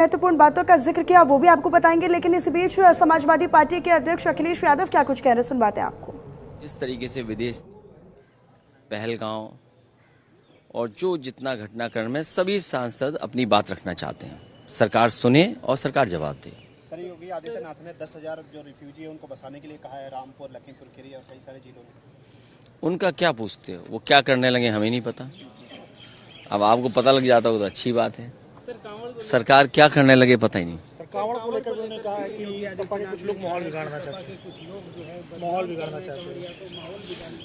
महत्वपूर्ण बातों का जिक्र किया, वो भी आपको बताएंगे, लेकिन इस बीच समाजवादी पार्टी के अध्यक्ष अखिलेश यादव क्या कुछ कह रहे हैं, सुनवाते हैं आपको। जिस तरीके से विदेश, पहलगांव और जो जितना घटनाक्रम है, सभी सांसद अपनी बात रखना चाहते हैं। सरकार सुने और सरकार जवाब दे। सर, योगी आदित्यनाथ ने 10,000 जो रिफ्यूजी है उनको बसाने के लिए कहा है, रामपुर, लखीमपुर खीरी और कई सारे जिलों में। उनका क्या पूछते हो, वो क्या करने लगे हमें नहीं पता। अब आपको पता लग जाता हो तो अच्छी बात है। सरकार क्या करने लगे पता ही नहीं। कांवड़ को लेकर उन्होंने कहा है कि सपा के कुछ लोग माहौल बिगाड़ना चाहते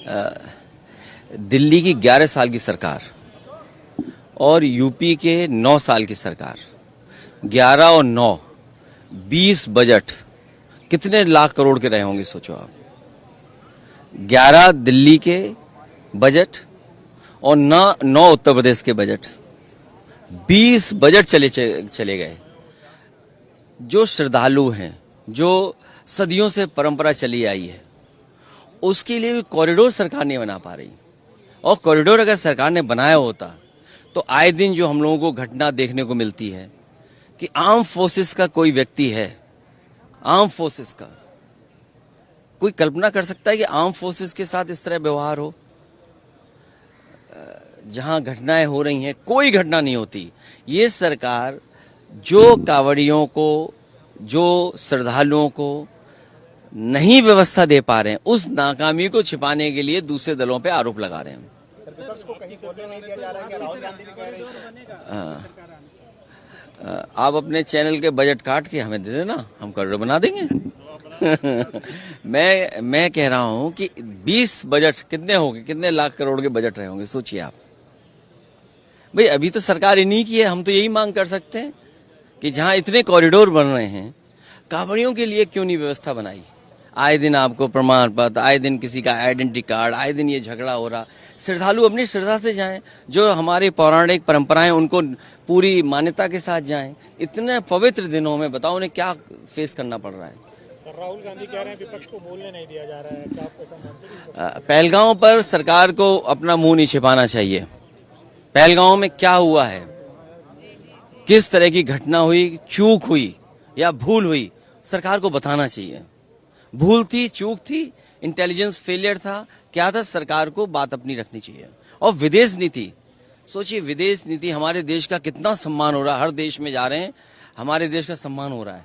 हैं। दिल्ली की 11 साल की सरकार और यूपी के 9 साल की सरकार, 11 और 9, 20 बजट कितने लाख करोड़ के रहे होंगे सोचो आप। 11 दिल्ली के बजट और 9 उत्तर प्रदेश के बजट, 20 बजट चले गए। जो श्रद्धालु हैं, जो सदियों से परंपरा चली आई है, उसके लिए कॉरिडोर सरकार नहीं बना पा रही। और कॉरिडोर अगर सरकार ने बनाया होता तो आए दिन जो हम लोगों को घटना देखने को मिलती है कि आर्म फोर्सेस का कोई व्यक्ति है, आर्म फोर्सेस का कोई कल्पना कर सकता है कि आर्म फोर्सेस के साथ इस तरह व्यवहार हो। जहां घटनाएं हो रही हैं, कोई घटना नहीं होती। ये सरकार जो कांवड़ियों को, जो श्रद्धालुओं को नहीं व्यवस्था दे पा रहे हैं, उस नाकामी को छिपाने के लिए दूसरे दलों पे आरोप लगा रहे हैं। सर, विपक्ष को कहीं बोलने नहीं दिया जा रहा है कि राहुल गांधी भी कह रहे हैं। आप अपने चैनल के बजट काट के हमें दे देना, हम कॉरिडोर बना देंगे। मैं कह रहा हूं कि 20 बजट कितने होंगे, कितने लाख करोड़ के बजट रहे होंगे, सोचिए आप। भाई अभी तो सरकार इन्हीं की है। हम तो यही मांग कर सकते हैं कि जहां इतने कॉरिडोर बन रहे हैं, कांवड़ियों के लिए क्यों नहीं व्यवस्था बनाई। आए दिन आपको प्रमाण पत्र, आए दिन किसी का आइडेंटिटी कार्ड, आए दिन ये झगड़ा हो रहा। श्रद्धालु अपनी श्रद्धा से जाएं, जो हमारी पौराणिक परंपराएं उनको पूरी मान्यता के साथ जाएं। इतने पवित्र दिनों में बताओ उन्हें क्या फेस करना पड़ रहा है। राहुल गांधी कह रहे हैं विपक्ष को बोलने नहीं दिया जा रहा है, क्या आप ऐसा मानते हैं? पहलगांव पर सरकार को अपना मुंह नहीं छिपाना चाहिए। पहलगांव में क्या हुआ है, किस तरह की घटना हुई, चूक हुई या भूल हुई, सरकार को बताना चाहिए। भूल थी, चूक थी, इंटेलिजेंस फेलियर था, क्या था, सरकार को बात अपनी रखनी चाहिए। और विदेश नीति, सोचिए विदेश नीति, हमारे देश का कितना सम्मान हो रहा है। हर देश में जा रहे हैं, हमारे देश का सम्मान हो रहा है।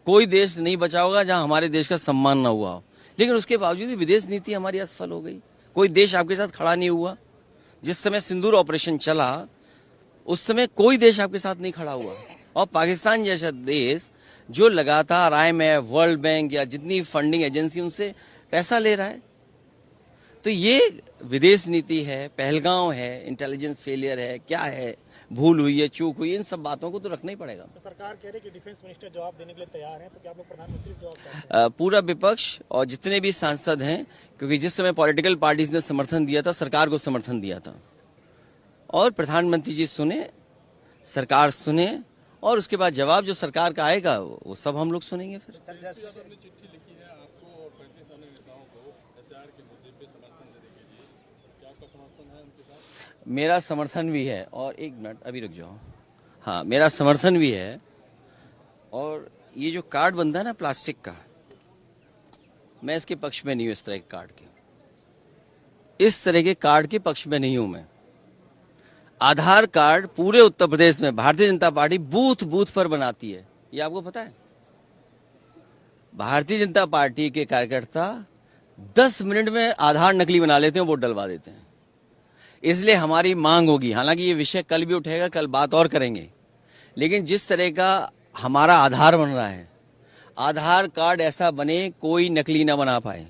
कोई देश नहीं बचा होगा जहां हमारे देश का सम्मान ना हुआ हो, लेकिन उसके बावजूद विदेश नीति हमारी असफल हो गई। कोई देश आपके साथ खड़ा नहीं हुआ। जिस समय सिंदूर ऑपरेशन चला उस समय कोई देश आपके साथ नहीं खड़ा हुआ। और पाकिस्तान जैसा देश जो लगातार IMF, वर्ल्ड बैंक या जितनी फंडिंग एजेंसी उनसे पैसा ले रहा है। तो ये विदेश नीति है, पहलगांव है, इंटेलिजेंस फेलियर है, क्या है, भूल हुई है, चूक हुई, इन सब बातों को तो रखना ही पड़ेगा। तो सरकार कह रही है कि डिफेंस मिनिस्टर जवाब देने के लिए तैयार है, तो क्या आप लोग प्रधानमंत्री से जवाब चाहते हैं? पूरा विपक्ष और जितने भी सांसद हैं, क्योंकि जिस समय पॉलिटिकल पार्टीज ने समर्थन दिया था, सरकार को समर्थन दिया था, और प्रधानमंत्री जी सुने, सरकार सुने, और उसके बाद जवाब जो सरकार का आएगा वो सब हम लोग सुनेंगे। फिर मेरा समर्थन भी है, और एक मिनट अभी रुक जाओ। हाँ, मेरा समर्थन भी है। और ये जो कार्ड बनता है ना प्लास्टिक का, मैं इसके पक्ष में नहीं हूं। इस तरह के कार्ड के, इस तरह के कार्ड के पक्ष में नहीं हूं मैं। आधार कार्ड पूरे उत्तर प्रदेश में Bharatiya Janata party booth booth पर बनाती है, ये आपको पता है। भारतीय जनता पार्टी के कार्यकर्ता 10 मिनट में आधार नकली बना लेते हैं, वोट डलवा देते हैं। इसलिए हमारी मांग होगी, हालांकि ये विषय कल भी उठेगा, कल बात और करेंगे, लेकिन जिस तरह का हमारा आधार बन रहा है, आधार कार्ड ऐसा बने कोई नकली ना बना पाए।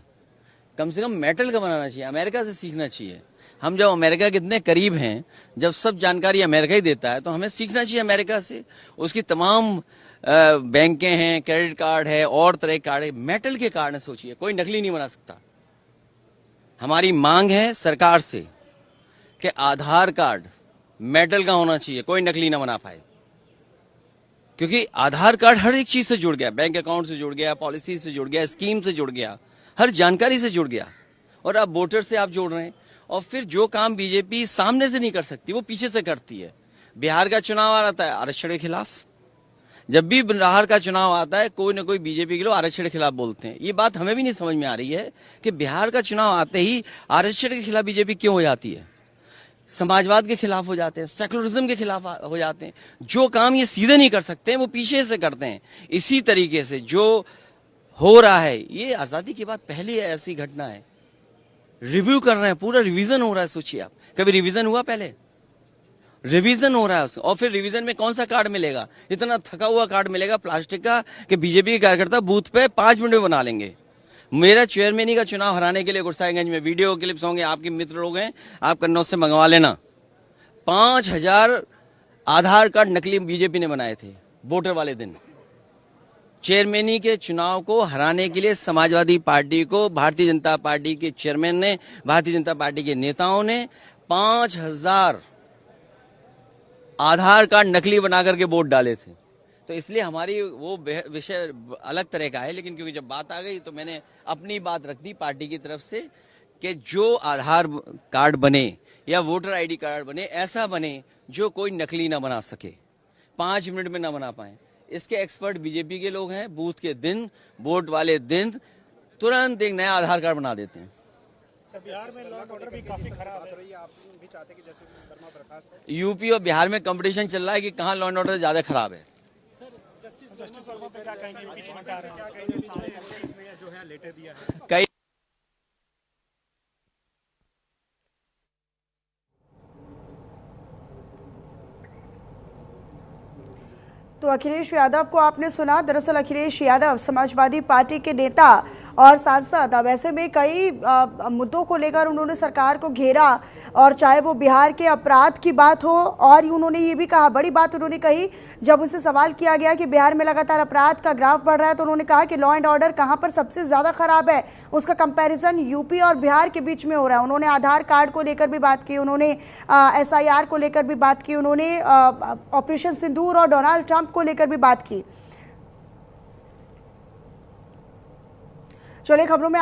कम से कम मेटल का बनाना चाहिए, अमेरिका से सीखना चाहिए। हम जब अमेरिका के इतने करीब हैं, जब सब जानकारी अमेरिका ही देता है, तो हमें सीखना चाहिए अमेरिका से। उसकी तमाम बैंकें हैं, क्रेडिट कार्ड है, और तरह के कार्ड है, मेटल के कार्ड है। सोचिए कोई नकली नहीं बना सकता। हमारी मांग है सरकार से कि आधार कार्ड मेटल का होना चाहिए, कोई नकली ना बना पाए। क्योंकि आधार कार्ड हर एक चीज से जुड़ गया, बैंक अकाउंट से जुड़ गया, पॉलिसी से जुड़ गया, स्कीम से जुड़ गया, हर जानकारी से जुड़ गया। और अब वोटर से आप जोड़ रहे हैं। और फिर जो काम बीजेपी सामने से नहीं कर सकती, वो पीछे से करती है। बिहार का चुनाव आ रहा था आरक्षण के खिलाफ, जब भी बिहार का चुनाव आता है कोई ना कोई बीजेपी के लोग आरक्षण के खिलाफ बोलते हैं। ये बात हमें भी नहीं समझ में आ रही है कि बिहार का चुनाव आते ही आरक्षण के खिलाफ बीजेपी क्यों हो जाती है, समाजवाद के खिलाफ हो जाते हैं, सेकुलरिज्म के खिलाफ हो जाते हैं। जो काम ये सीधे नहीं कर सकते हैं वो पीछे से करते हैं। इसी तरीके से जो हो रहा है, ये आजादी के बाद पहली ऐसी घटना है। रिव्यू कर रहे हैं, पूरा रिवीजन हो रहा है। सोचिए आप, कभी रिवीजन हुआ पहले? रिवीजन हो रहा है और फिर रिवीजन में कौन सा कार्ड मिलेगा? इतना थका हुआ कार्ड मिलेगा प्लास्टिक का कि बीजेपी के कार्यकर्ता बूथ पे 5 मिनट में बना लेंगे। मेरा चेयरमैनी का चुनाव हराने के लिए गुरसाईगंज में वीडियो क्लिप्स होंगे, आपके मित्र लोग हैं, आप कन्नौज से मंगवा लेना। 5000 आधार कार्ड नकली बीजेपी ने बनाए थे वोटर वाले दिन। चेयरमैनी के चुनाव को हराने के लिए समाजवादी पार्टी को भारतीय जनता पार्टी के चेयरमैन ने, भारतीय जनता पार्टी के नेताओं ने 5000 आधार कार्ड नकली बना करके वोट डाले थे। तो इसलिए हमारी वो विषय अलग तरह का है, लेकिन क्योंकि जब बात आ गई तो मैंने अपनी बात रख दी पार्टी की तरफ से कि जो आधार कार्ड बने या वोटर आईडी कार्ड बने, ऐसा बने जो कोई नकली ना बना सके, 5 मिनट में ना बना पाए। इसके एक्सपर्ट बीजेपी के लोग हैं। बूथ के दिन, वोट वाले दिन तुरंत एक नया आधार कार्ड बना देते हैं। बिहार में लॉ एंड ऑर्डर भी काफी खराब है। यूपी और बिहार में कंपटीशन चल रहा है कि कहां लॉ एंड ऑर्डर ज्यादा खराब है। जस्टिस वर्मा पे क्या कहेंगे? जो है लेटर दिया है कई तो अखिलेश यादव को आपने सुना। दरअसल अखिलेश यादव समाजवादी पार्टी के नेता और सांसद, अब ऐसे में कई मुद्दों को लेकर उन्होंने सरकार को घेरा, और चाहे वो बिहार के अपराध की बात हो, और उन्होंने ये भी कहा, बड़ी बात उन्होंने कही जब उनसे सवाल किया गया कि बिहार में लगातार अपराध का ग्राफ बढ़ रहा है, तो उन्होंने कहा कि लॉ एंड ऑर्डर कहाँ पर सबसे ज़्यादा खराब है, उसका कंपैरिजन यूपी और बिहार के बीच में हो रहा है। उन्होंने आधार कार्ड को लेकर भी बात की, उन्होंने SIR को लेकर भी बात की, उन्होंने ऑपरेशन सिंदूर और डोनाल्ड ट्रंप को लेकर भी बात की। चलिए खबरों में